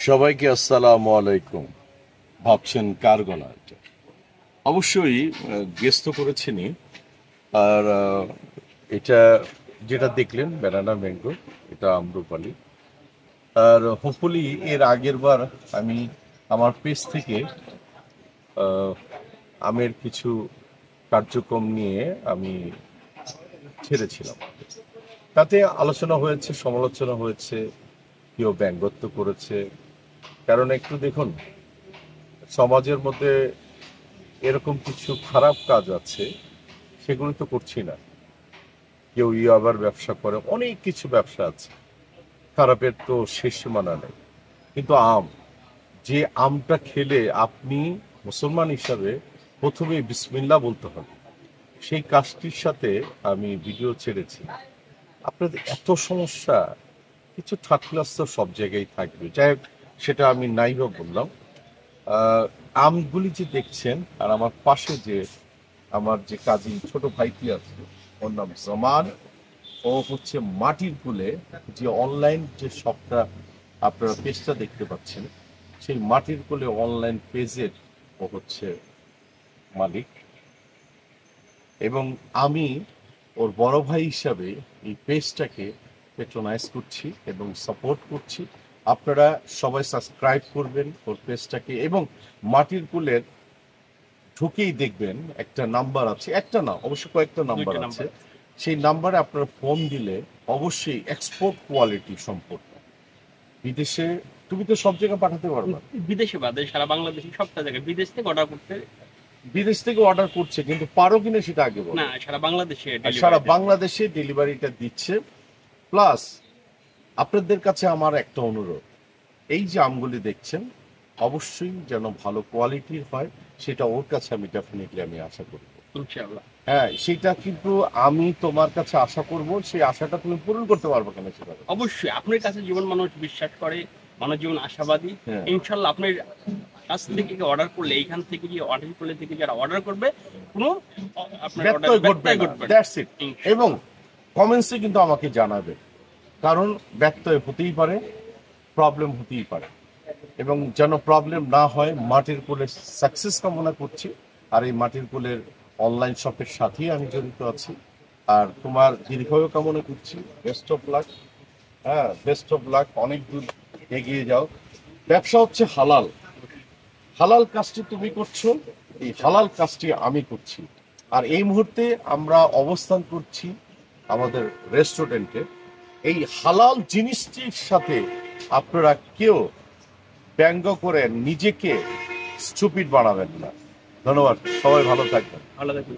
সবাইকে আসসালামু আলাইকুম। ভাবছেন কার গলা এটা? অবশ্যই গেস তো করেছেনই। আর এটা যেটা দেখলেন ব্যানানা ম্যাঙ্গো, এটা আম্রপালি। আর হোপফুলি এর আগের বার আমি আমার পেজ থেকে আমের কিছু কার্যক্রম নিয়ে আমি ছেড়েছিলাম। তাতে আলোচনা হয়েছে, সমালোচনা হয়েছে, কেউ ব্যঙ্গত্ব করেছে। কারণ একটু দেখুন, সমাজের মধ্যে এরকম কিছু খারাপ কাজ আছে, সেগুলো তো করছি না। কেউ আবার ব্যবসা করে, অনেক কিছু ব্যবসা আছে, খারাপের তো শেষ সীমানা নেই। কিন্তু যে আমটা খেলে আপনি মুসলমান হিসাবে প্রথমে বিসমিল্লাহ বলতে হবে, সেই কাজটির সাথে আমি ভিডিও ছেড়েছি। আপনাদের এত সমস্যা, কিছু থার্ড ক্লাস তো সব জায়গায় থাকবে, যাই হোক, সেটা আমি নাইবা বললাম। আমগুলি যে দেখছেন, আর আমার পাশে যে আমার যে কাজিন ছোট ভাইটি আছে, ওর নাম জামান। ও হচ্ছে মাটির কুলে যে অনলাইন যে শপটা, আপনারা পেজটা দেখতে পাচ্ছেন, সেই মাটির কুলে অনলাইন পেজের ও হচ্ছে মালিক। এবং আমি ওর বড় ভাই হিসাবে এই পেজটাকে পেট্রোনাইজ করছি এবং সাপোর্ট করছি। আপনারা সবাই সাবস্ক্রাইব করবেন ওর পেজটাকে। এবং মাটির কুলের ঢুকেই দেখবেন একটা নাম্বার আছে, একটা না অবশ্য কয়েকটা নাম্বার আছে। সেই নাম্বারে আপনারা ফোন দিলে অবশ্যই এক্সপোর্ট কোয়ালিটি সম্পর্ক, বিদেশে তুমি তো সব জায়গায় পাঠাতে পারবে, বিদেশে বাদে সারা বাংলাদেশে সবটা জায়গায় বিদেশ থেকে অর্ডার করতে, বিদেশ থেকে অর্ডার করছে, কিন্তু পারো কিনা সেটা আগে বলো। না, সারা বাংলাদেশে ডেলিভারিটা দিচ্ছে। প্লাস আপনাদের কাছে আমার একটা অনুরোধ, এই যে আমগুলি দেখছেন অবশ্যই যেন ভালো কোয়ালিটির হয়, সেটা ওর কাছে আমি ডেফিনেটলি আমি আশা করব ইনশাআল্লাহ। হ্যাঁ, সেটা কিন্তু আমি তোমার কাছে আশা করব, সেই আশাটা তুমি পূরণ করতে পারবে কেন সেটা অবশ্যই আপনার কাছে জীবন মানুষ বিশ্বাস করে, মানুষ জীবন আশাবাদী। ইনশাআল্লাহ আপনার কাছ থেকে অর্ডার করলে, এইখান থেকে যে অর্ডার করলে থেকে যারা অর্ডার করবে, কোনো আপনার অর্ডার ব্যত্যয় ঘটবে না। That's it. এবং কমেন্টসে কিন্তু আমাকে জানাবে, কারণ ব্যত্যয় হতেই পারে, প্রবলেম হতেই পারে, এবং যেন প্রবলেম না হয় মাটির কোলের সাকসেস কামনা করছি। আর এই মাটির কোলের অনলাইন শপের সাথেই আমি জড়িত আছি। আর তোমার দীর্ঘায়ু কামনা করছি, বেস্ট অফ লাক। হ্যাঁ, বেস্ট অফ লাক, অনেক দূর এগিয়ে যাও। ব্যবসা হচ্ছে হালাল, হালাল কাজটি তুমি করছো, এই হালাল কাজটি আমি করছি। আর এই মুহূর্তে আমরা অবস্থান করছি আমাদের রেস্টুরেন্টে। এই হালাল জিনিসটির সাথে আপনারা কেউ ব্যঙ্গ করে নিজেকে স্টুপিড বানাবেন না। ধন্যবাদ, সবাই ভালো থাকবেন। ভালো থাকবেন।